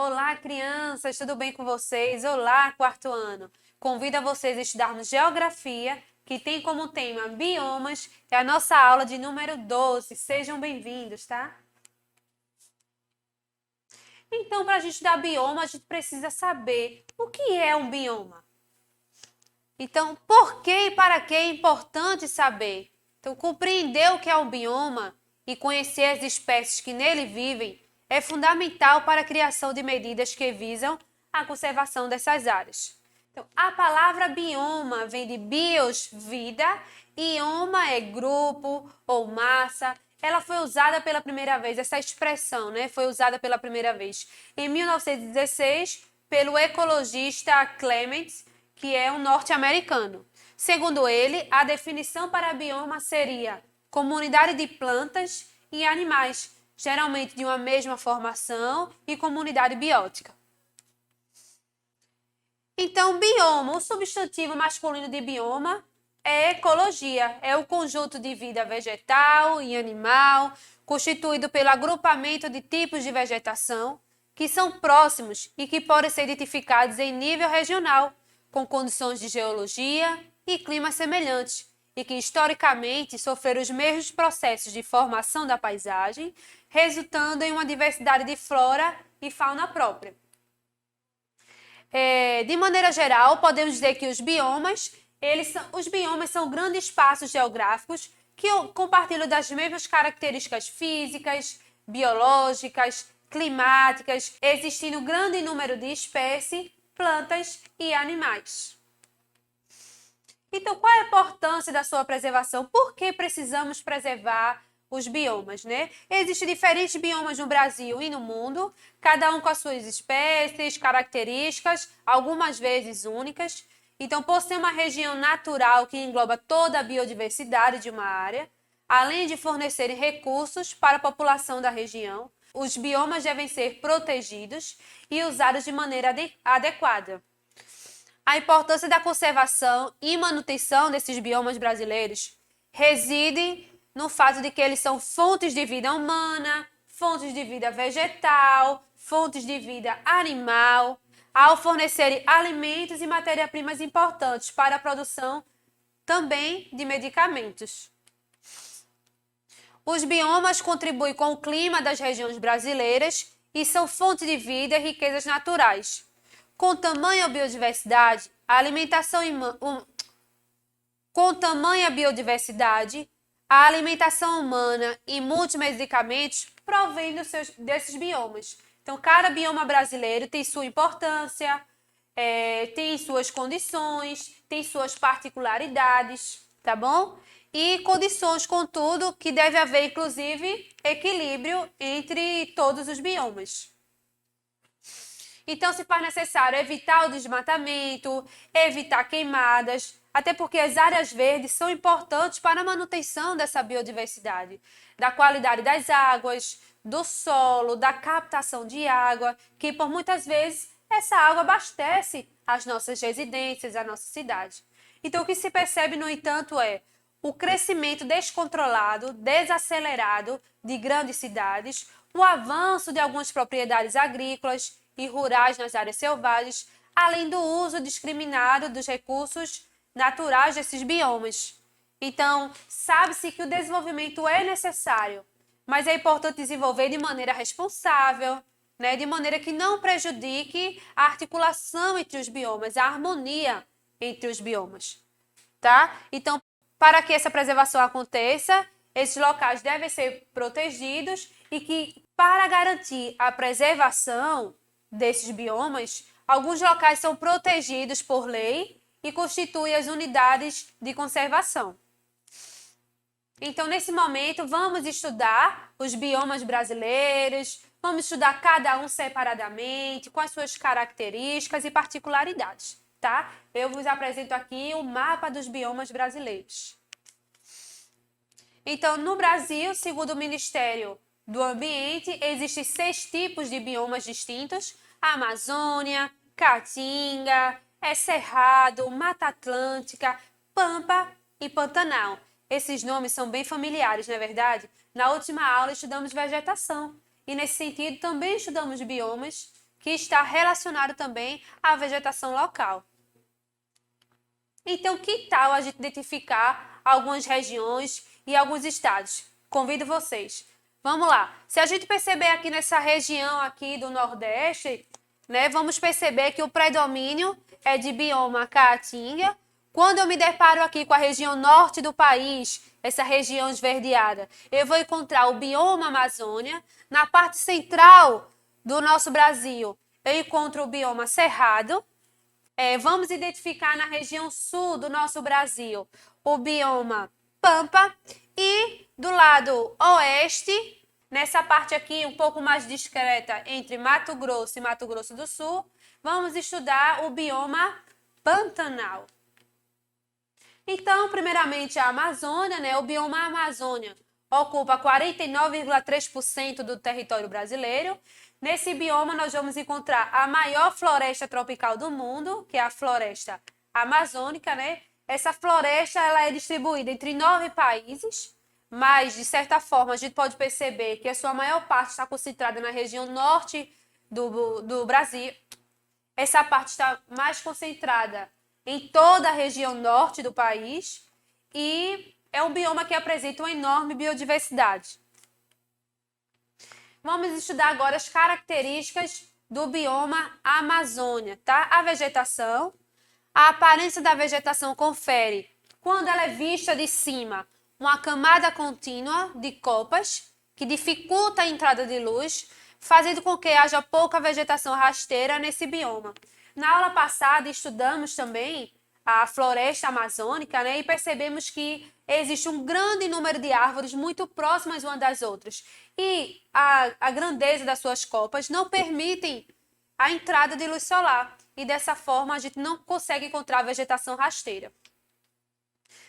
Olá, crianças, tudo bem com vocês? Olá, quarto ano. Convido a vocês a estudarmos Geografia, que tem como tema biomas, é a nossa aula de número 12. Sejam bem-vindos, tá? Então, para a gente estudar bioma, a gente precisa saber o que é um bioma. Então, por que e para que é importante saber? Então, compreender o que é um bioma e conhecer as espécies que nele vivem é fundamental para a criação de medidas que visam a conservação dessas áreas. Então, a palavra bioma vem de bios, vida, e oma é grupo ou massa. Ela foi usada pela primeira vez, essa expressão, né? Foi usada pela primeira vez em 1916 pelo ecologista Clement, que é um norte-americano. Segundo ele, a definição para bioma seria comunidade de plantas e animais, geralmente de uma mesma formação, e comunidade biótica. Então, bioma, o substantivo masculino de bioma é ecologia, é o conjunto de vida vegetal e animal, constituído pelo agrupamento de tipos de vegetação que são próximos e que podem ser identificados em nível regional, com condições de geologia e clima semelhantes, e que historicamente sofreram os mesmos processos de formação da paisagem, resultando em uma diversidade de flora e fauna própria. De maneira geral, podemos dizer que os biomas são grandes espaços geográficos que compartilham das mesmas características físicas, biológicas, climáticas, existindo um grande número de espécies, plantas e animais. Então, qual é a importância da sua preservação? Por que precisamos preservar os biomas, né? Existem diferentes biomas no Brasil e no mundo, cada um com as suas espécies, características, algumas vezes únicas. Então, por ser uma região natural que engloba toda a biodiversidade de uma área, além de fornecerem recursos para a população da região, os biomas devem ser protegidos e usados de maneira adequada. A importância da conservação e manutenção desses biomas brasileiros reside no fato de que eles são fontes de vida humana, fontes de vida vegetal, fontes de vida animal, ao fornecerem alimentos e matérias-primas importantes para a produção também de medicamentos. Os biomas contribuem com o clima das regiões brasileiras e são fonte de vida e riquezas naturais. Com tamanha biodiversidade, a alimentação humana e muitos medicamentos provêm desses biomas. Então, cada bioma brasileiro tem sua importância, tem suas condições, tem suas particularidades, tá bom? E condições, contudo, que deve haver, inclusive, equilíbrio entre todos os biomas. Então, se faz necessário evitar o desmatamento, evitar queimadas, até porque as áreas verdes são importantes para a manutenção dessa biodiversidade, da qualidade das águas, do solo, da captação de água, que por muitas vezes essa água abastece as nossas residências, a nossa cidade. Então, o que se percebe, no entanto, é o crescimento descontrolado, desacelerado de grandes cidades, o avanço de algumas propriedades agrícolas e rurais nas áreas selvagens, além do uso discriminado dos recursos naturais desses biomas. Então, sabe-se que o desenvolvimento é necessário, mas é importante desenvolver de maneira responsável, né, de maneira que não prejudique a articulação entre os biomas, a harmonia entre os biomas, tá? Então, para que essa preservação aconteça, esses locais devem ser protegidos e que, para garantir a preservação desses biomas, alguns locais são protegidos por lei e constituem as unidades de conservação. Então, nesse momento, vamos estudar os biomas brasileiros, vamos estudar cada um separadamente, com as suas características e particularidades, tá? Eu vos apresento aqui o mapa dos biomas brasileiros. Então, no Brasil, segundo o Ministério do Ambiente, existem 6 tipos de biomas distintos: a Amazônia, Caatinga, Cerrado, Mata Atlântica, Pampa e Pantanal. Esses nomes são bem familiares, não é verdade? Na última aula estudamos vegetação e, nesse sentido, também estudamos biomas que está relacionado também à vegetação local. Então, que tal a gente identificar algumas regiões e alguns estados? Convido vocês. Vamos lá. Se a gente perceber aqui nessa região aqui do Nordeste, né, vamos perceber que o predomínio é de bioma caatinga. Quando eu me deparo aqui com a região norte do país, essa região esverdeada, eu vou encontrar o bioma Amazônia. Na parte central do nosso Brasil, eu encontro o bioma Cerrado. Vamos identificar na região sul do nosso Brasil o bioma Pampa e do lado oeste, nessa parte aqui um pouco mais discreta entre Mato Grosso e Mato Grosso do Sul, vamos estudar o bioma Pantanal. Então, primeiramente a Amazônia, né? O bioma Amazônia ocupa 49,3% do território brasileiro. Nesse bioma, nós vamos encontrar a maior floresta tropical do mundo, que é a floresta amazônica, né? Essa floresta ela é distribuída entre 9 países, mas, de certa forma, a gente pode perceber que a sua maior parte está concentrada na região norte do Brasil. Essa parte está mais concentrada em toda a região norte do país e é um bioma que apresenta uma enorme biodiversidade. Vamos estudar agora as características do bioma Amazônia, tá? A vegetação. A aparência da vegetação confere, quando ela é vista de cima, uma camada contínua de copas que dificulta a entrada de luz, fazendo com que haja pouca vegetação rasteira nesse bioma. Na aula passada, estudamos também a floresta amazônica, né, e percebemos que existe um grande número de árvores muito próximas umas das outras. E a grandeza das suas copas não permitem a entrada de luz solar. E dessa forma, a gente não consegue encontrar vegetação rasteira.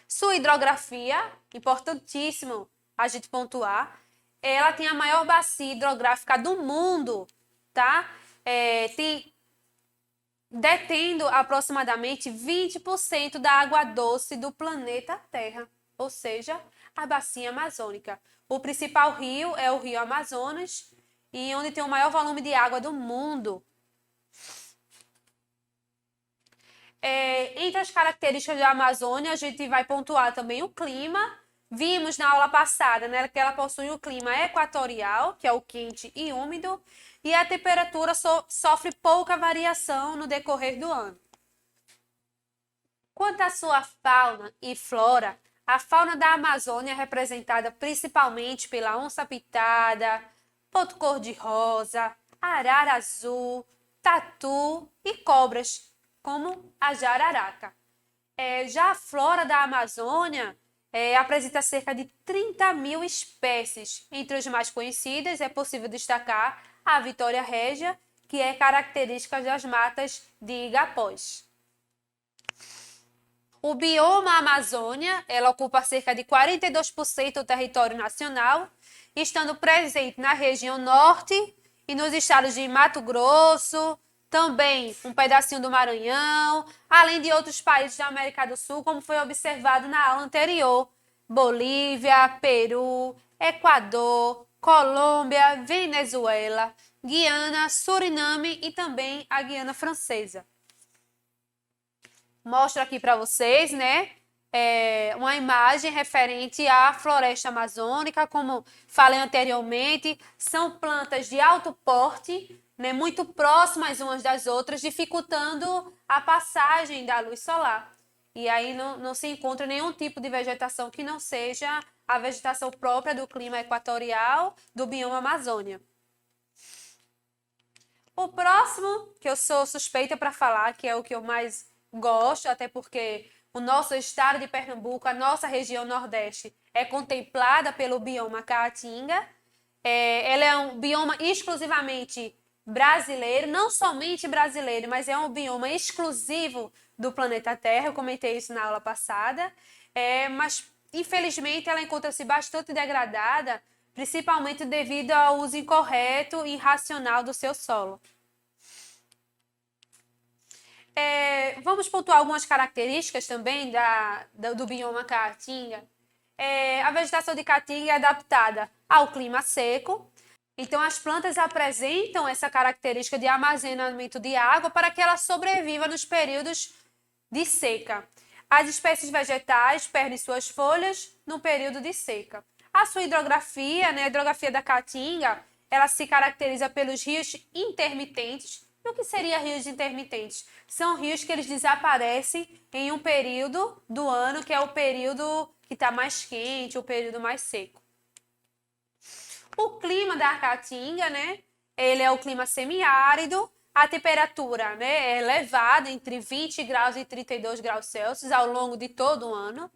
Sua hidrografia, importantíssimo a gente pontuar, ela tem a maior bacia hidrográfica do mundo, tá? Detendo aproximadamente 20% da água doce do planeta Terra, ou seja, a bacia amazônica. O principal rio é o rio Amazonas, e onde tem o maior volume de água do mundo. Entre as características da Amazônia, a gente vai pontuar também o clima. Vimos na aula passada, né, que ela possui o clima equatorial, que é o quente e úmido, e a temperatura sofre pouca variação no decorrer do ano. Quanto à sua fauna e flora, a fauna da Amazônia é representada principalmente pela onça-pitada, ponto cor-de-rosa, arara azul, tatu e cobras, como a jararaca. Já a flora da Amazônia apresenta cerca de 30 mil espécies. Entre as mais conhecidas, é possível destacar a Vitória régia, que é característica das matas de igapós. O bioma Amazônia, ela ocupa cerca de 42% do território nacional, estando presente na região norte e nos estados de Mato Grosso, também um pedacinho do Maranhão, além de outros países da América do Sul, como foi observado na aula anterior, Bolívia, Peru, Equador, Colômbia, Venezuela, Guiana, Suriname e também a Guiana Francesa. Mostro aqui para vocês, né, uma imagem referente à floresta amazônica. Como falei anteriormente, são plantas de alto porte, né, muito próximas umas das outras, dificultando a passagem da luz solar. E aí não se encontra nenhum tipo de vegetação que não seja a vegetação própria do clima equatorial do bioma Amazônia. O próximo, que eu sou suspeita para falar, que é o que eu mais gosto, até porque o nosso estado de Pernambuco, a nossa região Nordeste, é contemplada pelo bioma Caatinga. Ela é um bioma exclusivamente brasileiro, não somente brasileiro, mas é um bioma exclusivo do planeta Terra. Eu comentei isso na aula passada, mas infelizmente ela encontra-se bastante degradada, principalmente devido ao uso incorreto e irracional do seu solo. Vamos pontuar algumas características também do bioma Caatinga. A vegetação de Caatinga é adaptada ao clima seco. Então, as plantas apresentam essa característica de armazenamento de água para que ela sobreviva nos períodos de seca. As espécies vegetais perdem suas folhas no período de seca. A sua hidrografia, né, a hidrografia da caatinga, ela se caracteriza pelos rios intermitentes. E o que seria rios intermitentes? São rios que eles desaparecem em um período do ano, que é o período que está mais quente, o período mais seco. O clima da caatinga, né, ele é o clima semiárido. A temperatura, né, é elevada entre 20 graus e 32 graus Celsius ao longo de todo o ano.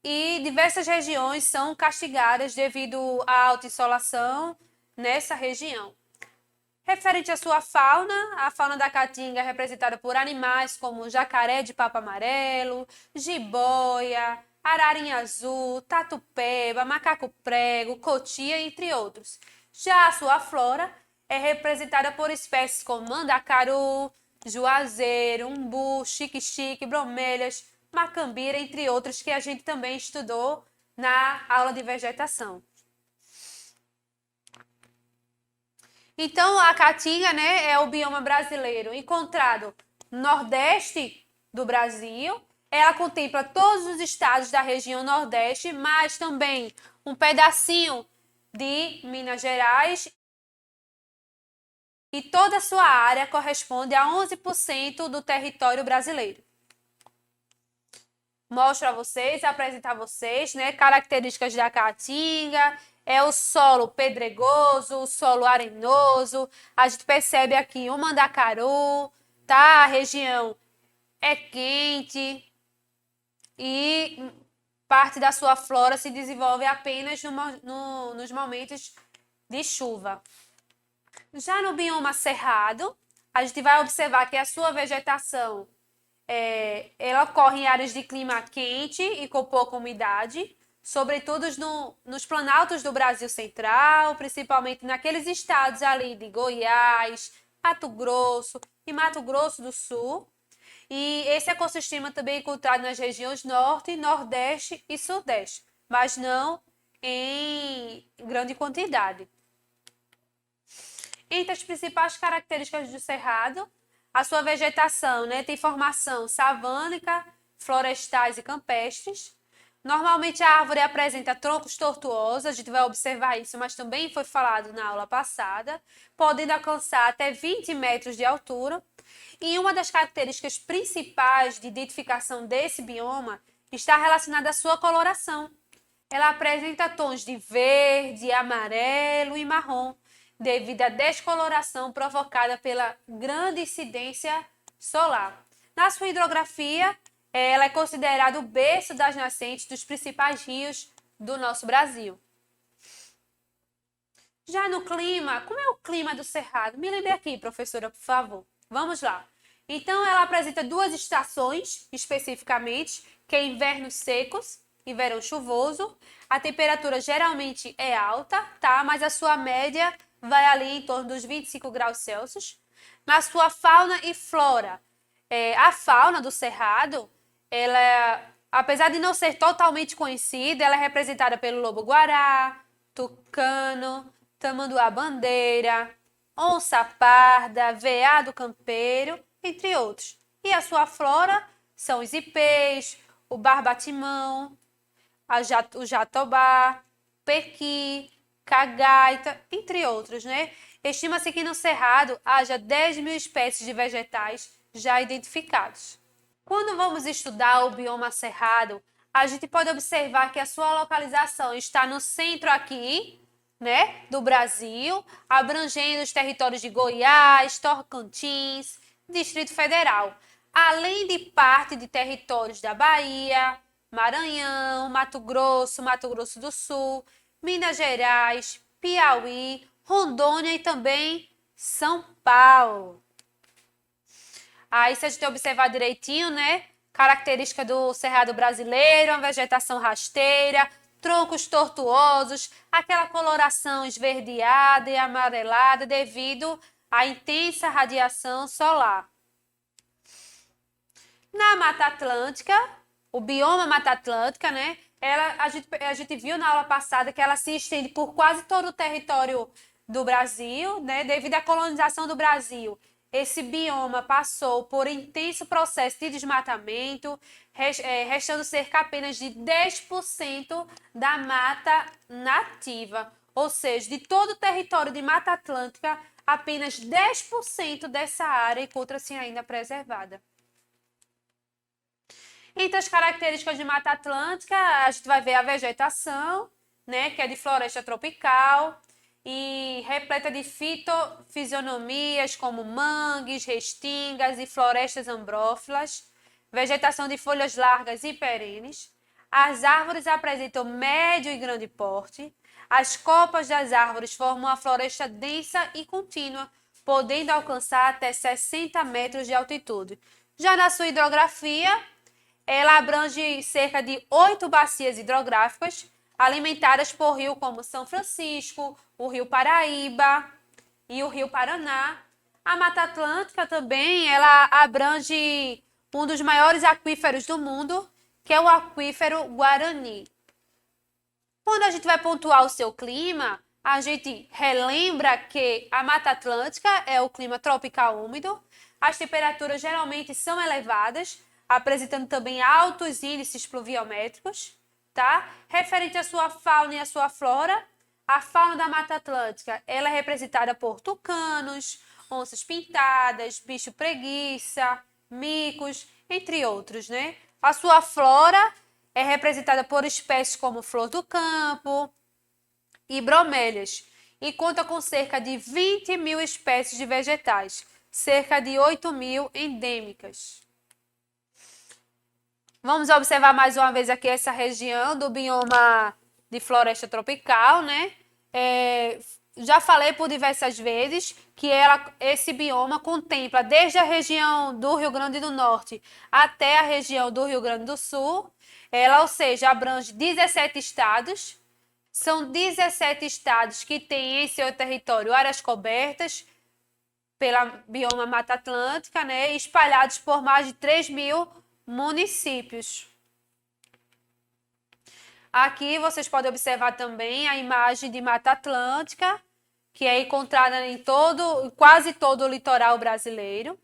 E diversas regiões são castigadas devido à alta insolação nessa região. Referente à sua fauna, a fauna da caatinga é representada por animais como jacaré de papo amarelo, jiboia, ararinha azul, tatu-peba, macaco-prego, cotia, entre outros. Já a sua flora é representada por espécies como mandacaru, juazeiro, umbu, xique-xique, bromelhas, macambira, entre outros que a gente também estudou na aula de vegetação. Então, a caatinga, né, é o bioma brasileiro encontrado no nordeste do Brasil. Ela contempla todos os estados da região nordeste, mas também um pedacinho de Minas Gerais. E toda a sua área corresponde a 11% do território brasileiro. Mostro a vocês, apresentar a vocês, né, características da caatinga. É o solo pedregoso, o solo arenoso. A gente percebe aqui o mandacaru, tá? A região é quente e parte da sua flora se desenvolve apenas nos momentos de chuva. Já no bioma cerrado, a gente vai observar que a sua vegetação ela ocorre em áreas de clima quente e com pouca umidade, sobretudo nos planaltos do Brasil Central, principalmente naqueles estados ali de Goiás, Mato Grosso e Mato Grosso do Sul. E esse ecossistema também é encontrado nas regiões Norte, Nordeste e Sudeste, mas não em grande quantidade. Entre as principais características do cerrado, a sua vegetação, né, tem formação savânica, florestais e campestres. Normalmente a árvore apresenta troncos tortuosos, a gente vai observar isso, mas também foi falado na aula passada, podendo alcançar até 20 metros de altura. E uma das características principais de identificação desse bioma está relacionada à sua coloração. Ela apresenta tons de verde, amarelo e marrom, devido à descoloração provocada pela grande incidência solar. Na sua hidrografia, ela é considerada o berço das nascentes dos principais rios do nosso Brasil. Já no clima, como é o clima do Cerrado? Me lembre aqui, professora, por favor. Vamos lá. Então, ela apresenta duas estações, especificamente, que é invernos secos e verão chuvoso. A temperatura geralmente é alta, tá? Mas a sua média vai ali em torno dos 25 graus Celsius. Na sua fauna e flora, a fauna do Cerrado, ela, apesar de não ser totalmente conhecida, ela é representada pelo lobo-guará, tucano, tamanduá-bandeira, onça-parda, veado campeiro, entre outros. E a sua flora são os ipês, o barbatimão, o jatobá, pequi, cagaita, entre outros, né? Estima-se que no Cerrado haja 10 mil espécies de vegetais já identificados. Quando vamos estudar o bioma cerrado, a gente pode observar que a sua localização está no centro aqui, né, do Brasil, abrangendo os territórios de Goiás, Tocantins, Distrito Federal, além de parte de territórios da Bahia, Maranhão, Mato Grosso do Sul, Minas Gerais, Piauí, Rondônia e também São Paulo. Aí, se a gente observar direitinho, né? Característica do cerrado brasileiro, uma vegetação rasteira, troncos tortuosos, aquela coloração esverdeada e amarelada devido à intensa radiação solar. Na Mata Atlântica, o bioma Mata Atlântica, né? A gente viu na aula passada que ela se estende por quase todo o território do Brasil, né? Devido à colonização do Brasil, esse bioma passou por intenso processo de desmatamento, restando cerca apenas de 10% da mata nativa. Ou seja, de todo o território de Mata Atlântica, apenas 10% dessa área encontra-se ainda preservada. Entre as características de Mata Atlântica, a gente vai ver a vegetação, né, que é de floresta tropical e repleta de fitofisionomias como mangues, restingas e florestas ambrófilas, vegetação de folhas largas e perenes. As árvores apresentam médio e grande porte. As copas das árvores formam uma floresta densa e contínua, podendo alcançar até 60 metros de altitude. Já na sua hidrografia, ela abrange cerca de 8 bacias hidrográficas, alimentadas por rios como São Francisco, o Rio Paraíba e o Rio Paraná. A Mata Atlântica também, ela abrange um dos maiores aquíferos do mundo, que é o aquífero Guarani. Quando a gente vai pontuar o seu clima, a gente relembra que a Mata Atlântica é o clima tropical úmido, as temperaturas geralmente são elevadas, apresentando também altos índices pluviométricos, tá? Referente à sua fauna e à sua flora, a fauna da Mata Atlântica, ela é representada por tucanos, onças pintadas, bicho preguiça, micos, entre outros, né? A sua flora é representada por espécies como flor do campo e bromélias e conta com cerca de 20 mil espécies de vegetais, cerca de 8 mil endêmicas. Vamos observar mais uma vez aqui essa região do bioma de floresta tropical, né? Já falei por diversas vezes que esse bioma contempla desde a região do Rio Grande do Norte até a região do Rio Grande do Sul. Ela, ou seja, abrange 17 estados. São 17 estados que têm em seu território áreas cobertas pela bioma Mata Atlântica, né? Espalhados por mais de 3 mil municípios. Aqui vocês podem observar também a imagem de Mata Atlântica, que é encontrada em quase todo o litoral brasileiro.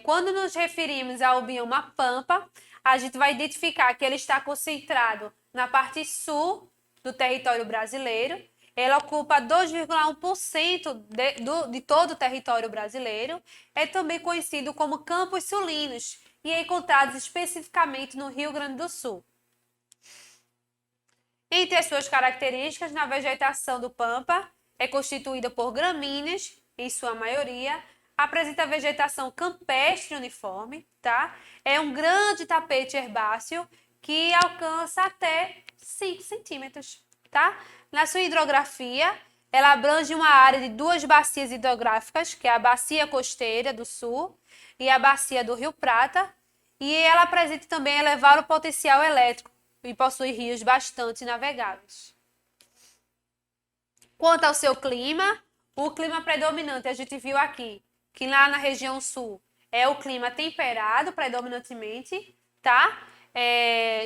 Quando nos referimos ao bioma Pampa, a gente vai identificar que ele está concentrado na parte sul do território brasileiro. Ela ocupa 2,1% de todo o território brasileiro. É também conhecido como Campos Sulinos e é encontrado especificamente no Rio Grande do Sul. Entre as suas características, na vegetação do Pampa é constituída por gramíneas, em sua maioria, apresenta vegetação campestre uniforme, tá? É um grande tapete herbáceo que alcança até 5 centímetros, tá? Na sua hidrografia, ela abrange uma área de 2 bacias hidrográficas, que é a Bacia Costeira do Sul e a Bacia do Rio Prata, e ela apresenta também elevado potencial elétrico e possui rios bastante navegáveis. Quanto ao seu clima, o clima predominante, a gente viu aqui, que lá na região sul é o clima temperado predominantemente, tá?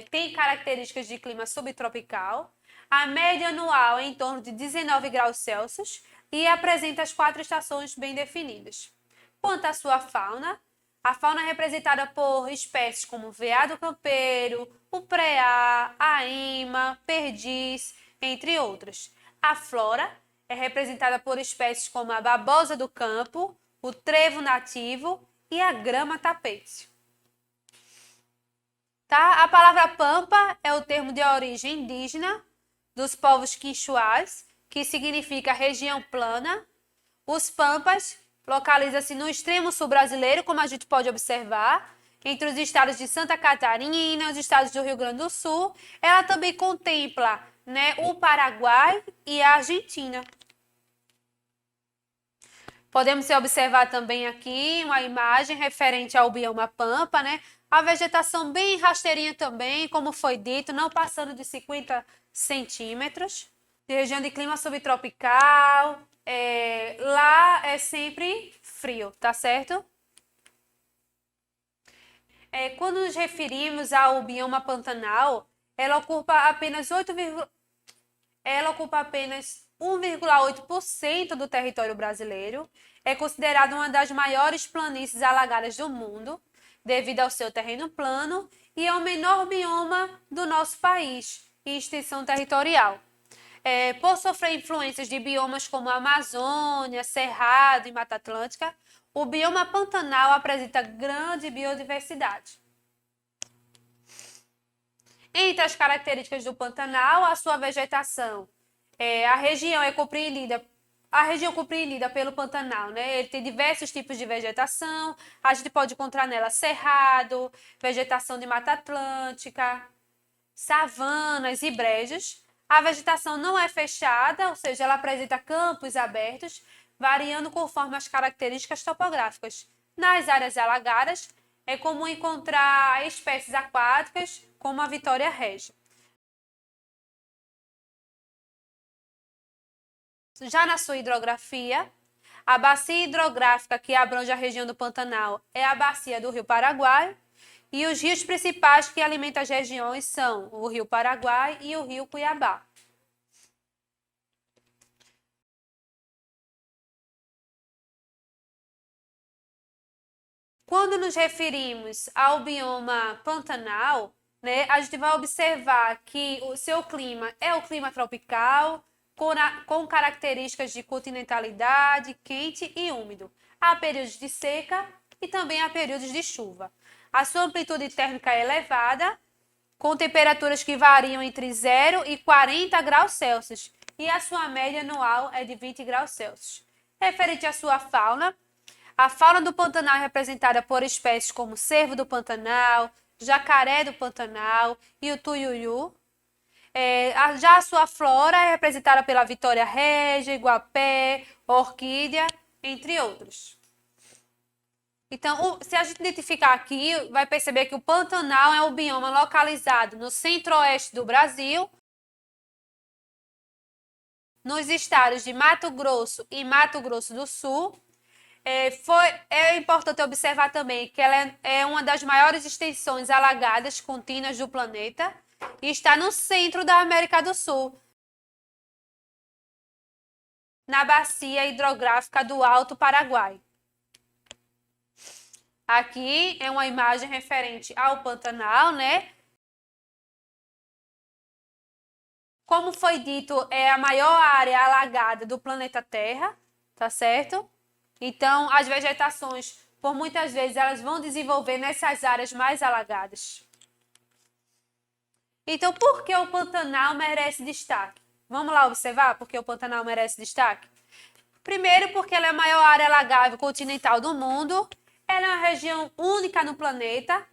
Tem características de clima subtropical. A média anual é em torno de 19 graus Celsius e apresenta as 4 estações bem definidas. Quanto à sua fauna, a fauna é representada por espécies como veado campeiro, o preá, a ima, perdiz, entre outras. A flora é representada por espécies como a babosa do campo, o trevo nativo e a grama tapete. Tá? A palavra pampa é o termo de origem indígena dos povos quinchuás, que significa região plana. Os pampas localizam-se no extremo sul brasileiro, como a gente pode observar, entre os estados de Santa Catarina, os estados do Rio Grande do Sul. Ela também contempla, né, o Paraguai e a Argentina. Podemos observar também aqui uma imagem referente ao bioma Pampa, né? A vegetação bem rasteirinha também, como foi dito, não passando de 50 centímetros. Região de clima subtropical, lá é sempre frio, tá certo? Quando nos referimos ao bioma Pantanal, ela ocupa apenas 1,8% do território brasileiro. É considerado uma das maiores planícies alagadas do mundo, devido ao seu terreno plano, e é o menor bioma do nosso país, em extensão territorial. Por sofrer influências de biomas como a Amazônia, Cerrado e Mata Atlântica, o bioma Pantanal apresenta grande biodiversidade. Entre as características do Pantanal, a sua vegetação. A região compreendida pelo Pantanal, né? Ele tem diversos tipos de vegetação. A gente pode encontrar nela cerrado, vegetação de Mata Atlântica, savanas e brejos. A vegetação não é fechada, ou seja, ela apresenta campos abertos, variando conforme as características topográficas. Nas áreas alagadas, é comum encontrar espécies aquáticas, como a Vitória Régia. Já na sua hidrografia, a bacia hidrográfica que abrange a região do Pantanal é a bacia do Rio Paraguai, e os rios principais que alimentam as regiões são o Rio Paraguai e o Rio Cuiabá. Quando nos referimos ao bioma Pantanal, né, a gente vai observar que o seu clima é o clima tropical, com características de continentalidade, quente e úmido. Há períodos de seca e também há períodos de chuva. A sua amplitude térmica é elevada, com temperaturas que variam entre 0 e 40 graus Celsius, e a sua média anual é de 20 graus Celsius. Referente à sua fauna, a fauna do Pantanal é representada por espécies como cervo do Pantanal, jacaré do Pantanal e o tuiuiu. Já a sua flora é representada pela Vitória Régia, Iguapé, orquídea, entre outros. Então, se a gente identificar aqui, vai perceber que o Pantanal é um bioma localizado no centro-oeste do Brasil, nos estados de Mato Grosso e Mato Grosso do Sul. É importante observar também que ela é uma das maiores extensões alagadas contínuas do planeta e está no centro da América do Sul, na bacia hidrográfica do Alto Paraguai. Aqui é uma imagem referente ao Pantanal, né? Como foi dito, é a maior área alagada do planeta Terra, tá certo? Então, as vegetações, por muitas vezes, elas vão desenvolver nessas áreas mais alagadas. Então, por que o Pantanal merece destaque? Vamos lá observar por que o Pantanal merece destaque? Primeiro, porque ela é a maior área alagável continental do mundo. Ela é uma região única no planeta.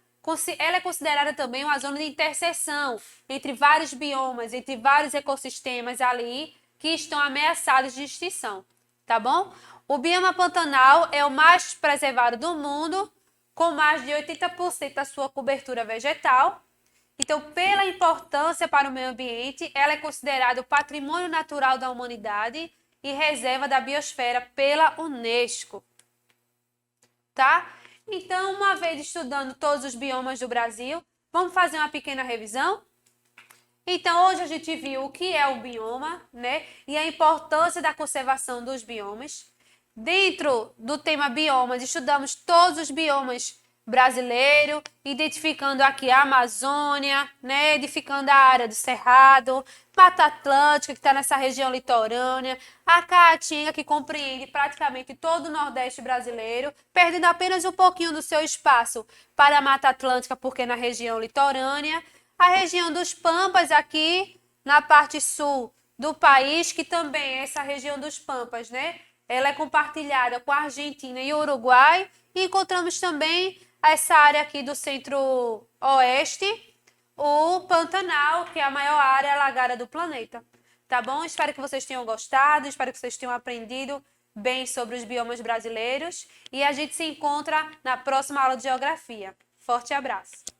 Ela é considerada também uma zona de interseção entre vários biomas, entre vários ecossistemas ali que estão ameaçados de extinção, tá bom? O bioma Pantanal é o mais preservado do mundo, com mais de 80% da sua cobertura vegetal. Então, pela importância para o meio ambiente, ela é considerada o patrimônio natural da humanidade e reserva da biosfera pela Unesco. Tá? Então, uma vez estudando todos os biomas do Brasil, vamos fazer uma pequena revisão? Então, hoje a gente viu o que é o bioma, né? E a importância da conservação dos biomas. Dentro do tema biomas, estudamos todos os biomas brasileiros, identificando aqui a Amazônia, né? Edificando a área do Cerrado, Mata Atlântica, que está nessa região litorânea, a Caatinga, que compreende praticamente todo o Nordeste brasileiro, perdendo apenas um pouquinho do seu espaço para a Mata Atlântica, porque na região litorânea, a região dos Pampas aqui na parte sul do país, que também é essa região dos Pampas, né? Ela é compartilhada com a Argentina e o Uruguai, e encontramos também essa área aqui do centro-oeste, o Pantanal, que é a maior área alagada do planeta. Tá bom? Espero que vocês tenham gostado, espero que vocês tenham aprendido bem sobre os biomas brasileiros, e a gente se encontra na próxima aula de geografia. Forte abraço!